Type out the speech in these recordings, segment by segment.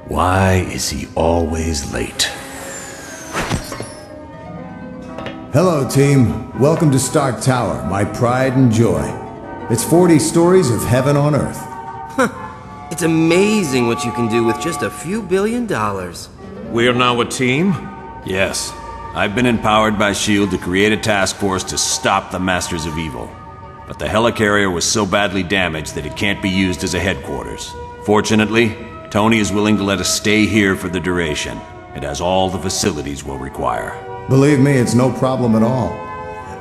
Why is he always late? Hello, team. Welcome to Stark Tower, my pride and joy. It's 40 stories of heaven on Earth. It's amazing what you can do with just a few $1 billion. We are now a team? Yes. I've been empowered by S.H.I.E.L.D. to create a task force to stop the Masters of Evil. But the helicarrier was so badly damaged that it can't be used as a headquarters. Fortunately, Tony is willing to let us stay here for the duration. It has all the facilities we'll require. Believe me, it's no problem at all.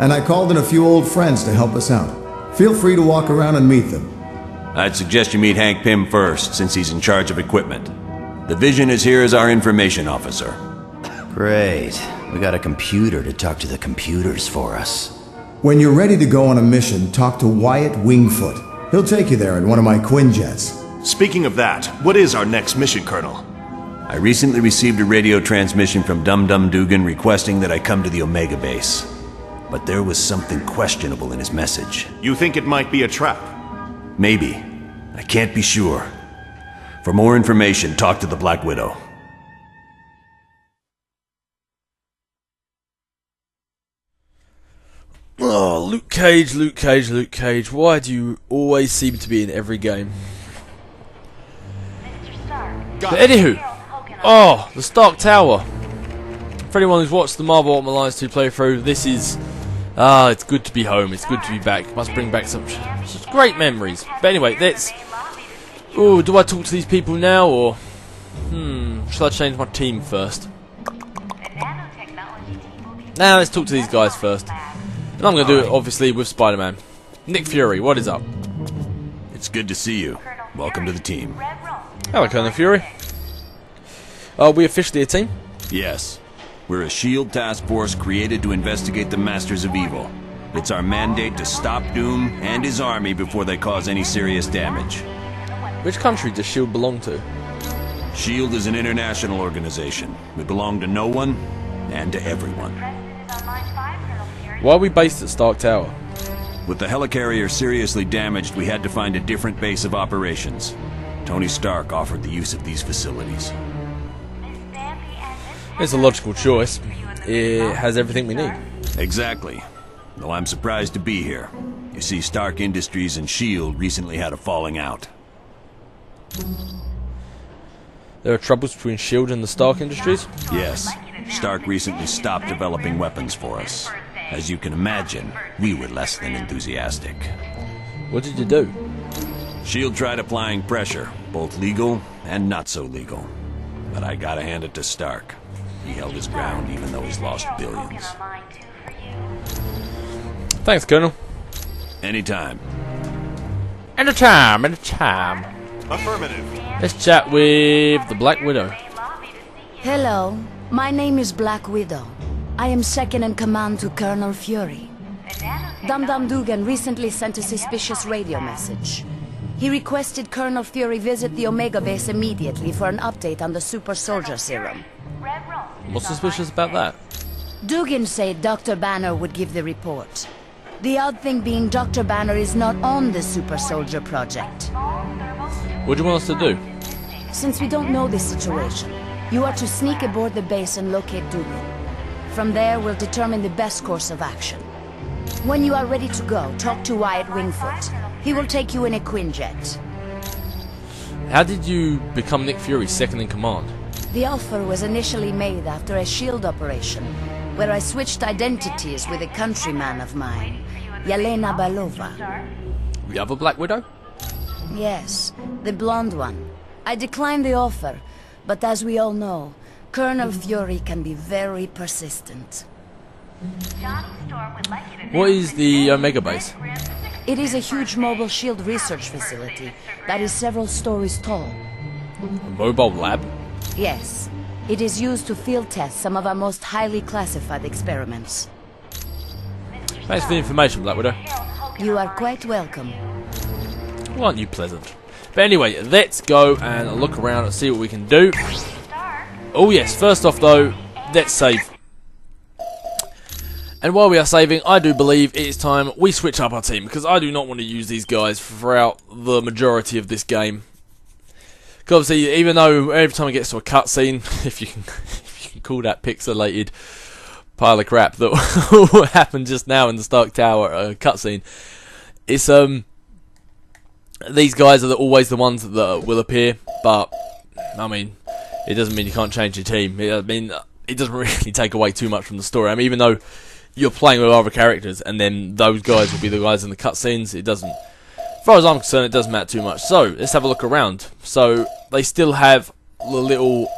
And I called in a few old friends to help us out. Feel free to walk around and meet them. I'd suggest you meet Hank Pym first, since he's in charge of equipment. The Vision is here as our information officer. Great. We got a computer to talk to the computers for us. When you're ready to go on a mission, talk to Wyatt Wingfoot. He'll take you there in one of my Quinjets. Speaking of that, what is our next mission, Colonel? I recently received a radio transmission from Dum Dum Dugan requesting that I come to the Omega base. But there was something questionable in his message. You think it might be a trap? Maybe. I can't be sure. For more information, talk to the Black Widow. Oh, Luke Cage, Luke Cage, Luke Cage. Why do you always seem to be in every game? But anywho, the Stark Tower. For anyone who's watched the Marvel Ultimate Alliance 2 playthrough, this is... it's good to be home, it's good to be back. Must bring back such great memories. But anyway, let's... Oh, do I talk to these people now, or... should I change my team first? Nah, let's talk to these guys first. And I'm going to do it, obviously, with Spider-Man. Nick Fury, what is up? It's good to see you. Welcome to the team. Hello, Colonel Fury. Are we officially a team? Yes. We're a S.H.I.E.L.D. task force created to investigate the Masters of Evil. It's our mandate to stop Doom and his army before they cause any serious damage. Which country does S.H.I.E.L.D. belong to? S.H.I.E.L.D. is an international organization. We belong to no one and to everyone. Why are we based at Stark Tower? With the helicarrier seriously damaged, we had to find a different base of operations. Tony Stark offered the use of these facilities. It's a logical choice. It has everything we need. Exactly. Though I'm surprised to be here. You see, Stark Industries and S.H.I.E.L.D. recently had a falling out. There are troubles between S.H.I.E.L.D. and the Stark Industries? Yes. Stark recently stopped developing weapons for us. As you can imagine, we were less than enthusiastic. What did you do? S.H.I.E.L.D. tried applying pressure, both legal and not so legal. But I gotta hand it to Stark. He held his ground even though he's lost billions. Thanks, Colonel. Anytime. Anytime. Affirmative. Let's chat with the Black Widow. Hello, my name is Black Widow. I am second in command to Colonel Fury. Dum Dum Dugan recently sent a suspicious radio message. He requested Colonel Fury visit the Omega base immediately for an update on the super soldier serum. What's suspicious about that? Dugan said Dr. Banner would give the report. The odd thing being Dr. Banner is not on the super soldier project. What do you want us to do? Since we don't know this situation, you are to sneak aboard the base and locate Dugan. From there, we'll determine the best course of action. When you are ready to go, talk to Wyatt Wingfoot. He will take you in a Quinjet. How did you become Nick Fury's second in command? The offer was initially made after a S.H.I.E.L.D. operation, where I switched identities with a countryman of mine, Yelena Belova. The other Black Widow? Yes, the blonde one. I declined the offer, but as we all know, Colonel Fury can be very persistent. What is the Omega base? It is a huge mobile S.H.I.E.L.D. research facility that is several stories tall. A mobile lab? Yes. It is used to field test some of our most highly classified experiments. Thanks for the information, Black Widow. You are quite welcome. Well, aren't you pleasant? But anyway, let's go and look around and see what we can do. Oh yes, first off though, let's save. And while we are saving, I do believe it is time we switch up our team, because I do not want to use these guys throughout the majority of this game. Because obviously, even though every time it gets to a cutscene, if you can call that pixelated pile of crap that happened just now in the Stark Tower cutscene, it's these guys are always the ones that will appear. But I mean, it doesn't mean you can't change your team. I mean, it doesn't really take away too much from the story. I mean, even though you're playing with other characters, and then those guys will be the guys in the cutscenes, it doesn't. As far as I'm concerned, it doesn't matter too much. So let's have a look around. So they still have the little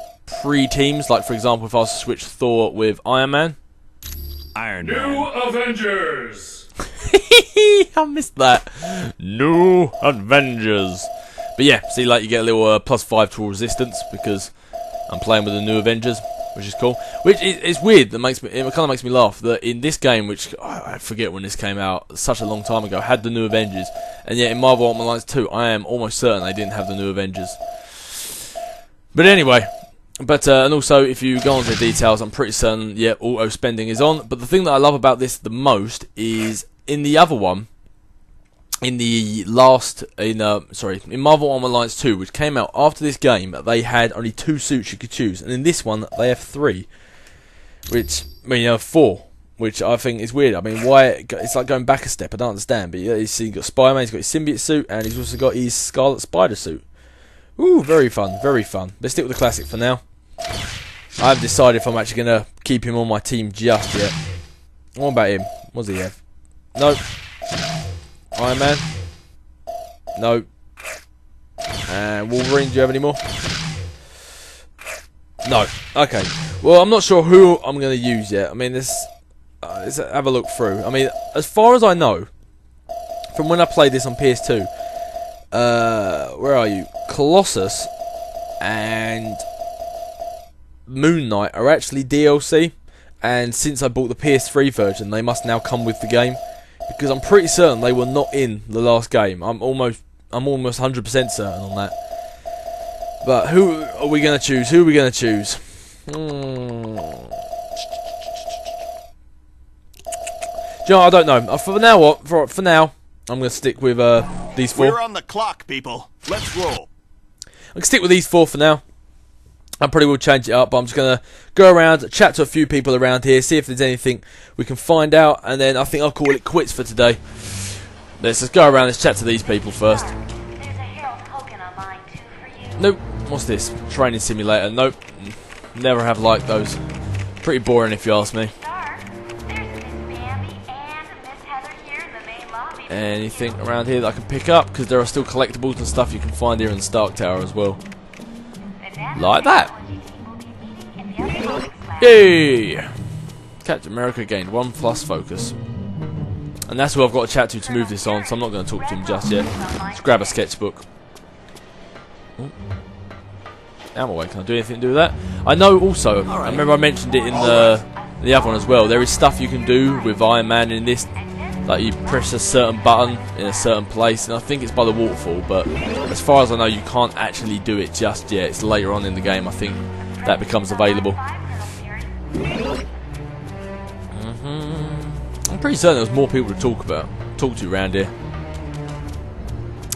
pre-teams, like for example, if I was to switch Thor with Iron Man. Iron New Man. Avengers! I missed that. New Avengers. But yeah, see, like you get a little +5 to resistance because I'm playing with the New Avengers, which is cool. Which is weird. It kind of makes me laugh that in this game, which I forget when this came out, such a long time ago, had the New Avengers, and yet in Marvel Ultimate Alliance 2, I am almost certain they didn't have the New Avengers. But anyway. And also, if you go on to the details, I'm pretty certain, yeah, auto spending is on. But the thing that I love about this the most is in the other one, in Marvel Ultimate Alliance 2, which came out after this game, they had only 2 suits you could choose, and in this one they have 3, which I mean, 4, which I think is weird. I mean, why? It's like going back a step. I don't understand. But yeah, you see, you've got Spider-Man, he's got his symbiote suit, and he's also got his Scarlet Spider suit. Ooh, very fun, very fun. Let's stick with the classic for now. I haven't decided if I'm actually going to keep him on my team just yet. What about him? What does he have? No. Iron Man? No. And Wolverine, do you have any more? No. Okay. Well, I'm not sure who I'm going to use yet. I mean, let's have a look through. I mean, as far as I know, from when I played this on PS2, where are you? Colossus and Moon Knight are actually DLC, and since I bought the PS3 version, they must now come with the game, because I'm pretty certain they were not in the last game. I'm almost 100% certain on that. But who are we going to choose? Who are we going to choose? Do you know, I don't know. For now, I'm going to stick with these 4. We're on the clock, people. Let's roll. I can stick with these 4 for now. I probably will change it up, but I'm just going to go around, chat to a few people around here, see if there's anything we can find out, and then I think I'll call it quits for today. Let's just go around, let's chat to these people first. Nope. What's this? Training simulator. Nope. Never have liked those. Pretty boring if you ask me. Anything around here that I can pick up? Because there are still collectibles and stuff you can find here in the Stark Tower as well. Like that. Yay! Captain America gained 1+ focus. And that's who I've got to chat to move this on, so I'm not going to talk to him just yet. Let's grab a sketchbook. Ammo away. Can I do anything to do with that? I know also, I remember I mentioned it in the other one as well, there is stuff you can do with Iron Man in this. Like you press a certain button in a certain place, and I think it's by the waterfall, but as far as I know you can't actually do it just yet. It's later on in the game I think that becomes available. I'm pretty certain there's more people to talk to around here.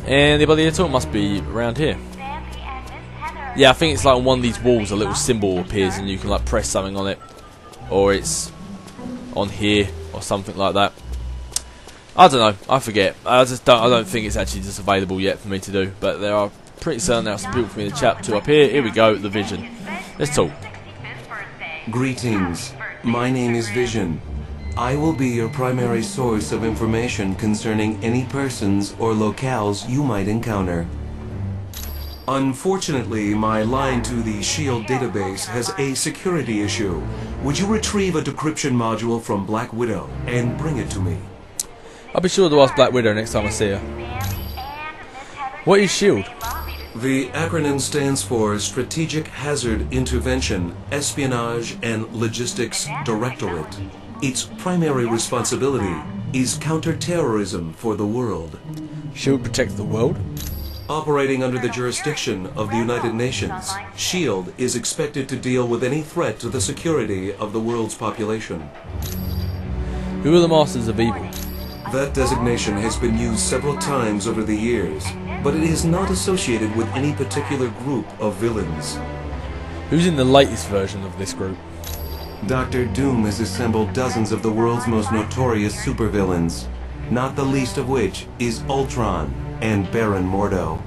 Anybody at all? Must be around here. Yeah, I think it's like on one of these walls a little symbol appears and you can like press something on it, or it's on here or something like that. I don't know, I forget. I don't think it's actually just available yet for me to do, but there are pretty certain there are some people for me to chat to up here. Here we go, the Vision. Let's talk. Greetings. My name is Vision. I will be your primary source of information concerning any persons or locales you might encounter. Unfortunately, my line to the SHIELD database has a security issue. Would you retrieve a decryption module from Black Widow and bring it to me? I'll be sure to ask Black Widow next time I see her. What is SHIELD? The acronym stands for Strategic Hazard Intervention, Espionage and Logistics Directorate. Its primary responsibility is counterterrorism for the world. SHIELD protects the world? Operating under the jurisdiction of the United Nations, SHIELD is expected to deal with any threat to the security of the world's population. Who are the Masters of Evil? That designation has been used several times over the years, but it is not associated with any particular group of villains. Who's in the latest version of this group? Dr. Doom has assembled dozens of the world's most notorious supervillains, not the least of which is Ultron and Baron Mordo.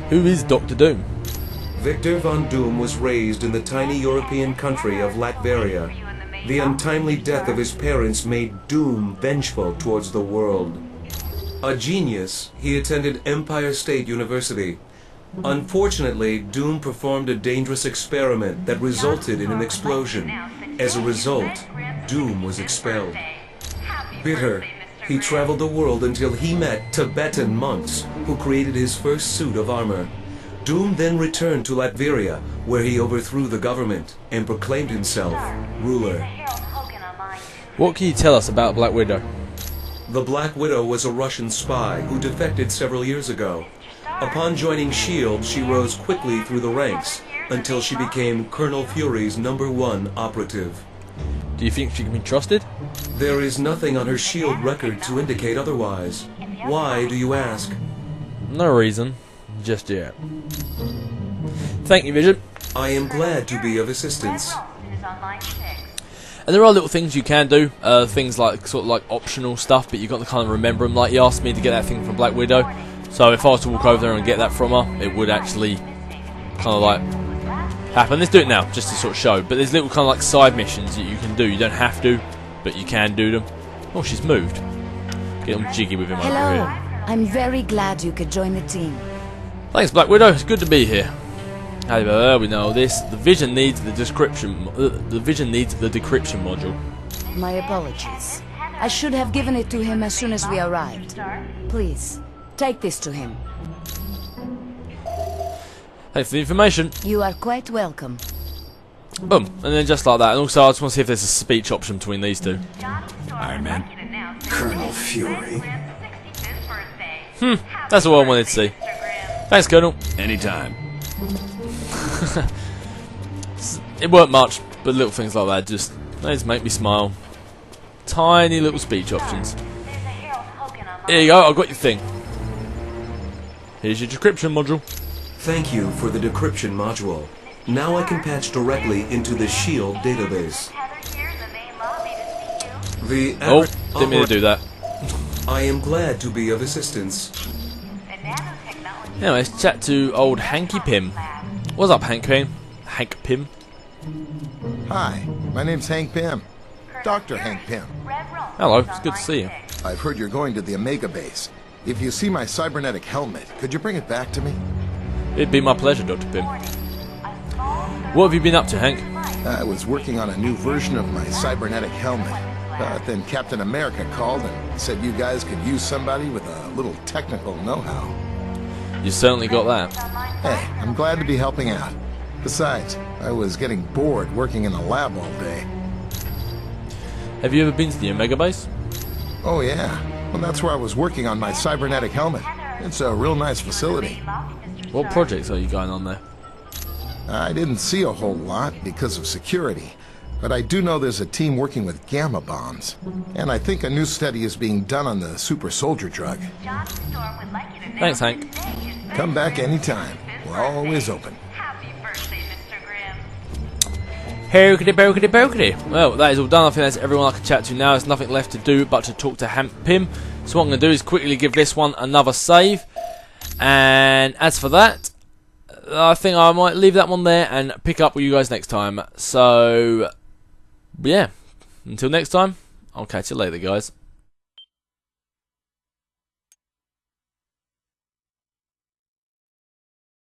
Who is Dr. Doom? Victor Von Doom was raised in the tiny European country of Latveria. The untimely death of his parents made Doom vengeful towards the world. A genius, he attended Empire State University. Unfortunately, Doom performed a dangerous experiment that resulted in an explosion. As a result, Doom was expelled. Bitter, he traveled the world until he met Tibetan monks who created his first suit of armor. Doom then returned to Latveria, where he overthrew the government and proclaimed himself ruler. What can you tell us about Black Widow? The Black Widow was a Russian spy who defected several years ago. Upon joining S.H.I.E.L.D., she rose quickly through the ranks until she became Colonel Fury's #1 operative. Do you think she can be trusted? There is nothing on her S.H.I.E.L.D. record to indicate otherwise. Why, do you ask? No reason. Just yet. Thank you, Vision. I am glad to be of assistance. And there are little things you can do, things like sort of like optional stuff, but you've got to kind of remember them. Like he asked me to get that thing from Black Widow, so if I was to walk over there and get that from her, it would actually kind of like happen. Let's do it now, just to sort of show. But there's little kind of like side missions that you can do. You don't have to, but you can do them. Oh, she's moved. Get them jiggy with him over Hello. here. I'm very glad you could join the team. Thanks, Black Widow. It's good to be here. However, we know this. The Vision needs the description. The Vision needs the decryption module. My apologies. I should have given it to him as soon as we arrived. Please, take this to him. Thanks for the information. You are quite welcome. Boom. And then just like that. And also, I just want to see if there's a speech option between these two. Iron Man. Colonel Fury. That's all I wanted to see. Thanks, Colonel. Anytime. It weren't much, but little things like that they just make me smile. Tiny little speech options. Here you go, I've got your thing. Here's your decryption module. Thank you for the decryption module. Now I can patch directly into the S.H.I.E.L.D. database. Oh, didn't mean to do that. I am glad to be of assistance. Anyway, let's chat to old Hanky Pym. What's up, Hank Pym? Hank Pym? Hi, my name's Hank Pym. Dr. Hank Pym. Hello, it's good to see you. I've heard you're going to the Omega base. If you see my cybernetic helmet, could you bring it back to me? It'd be my pleasure, Dr. Pym. What have you been up to, Hank? I was working on a new version of my cybernetic helmet. But then Captain America called and said you guys could use somebody with a little technical know-how. You certainly got that. Hey, I'm glad to be helping out. Besides, I was getting bored working in the lab all day. Have you ever been to the Omega base? Oh yeah, well that's where I was working on my cybernetic helmet. It's a real nice facility. What projects are you going on there? I didn't see a whole lot because of security, but I do know there's a team working with gamma bombs. And I think a new study is being done on the super soldier drug. Thanks, Hank. Come back anytime. We're always open. Hokey-pokey-pokey. Well, that is all done. I think that's everyone I can chat to now. There's nothing left to do but to talk to Hank Pym. So what I'm going to do is quickly give this one another save. And as for that, I think I might leave that one there and pick up with you guys next time. So, yeah. Until next time, I'll catch you later, guys.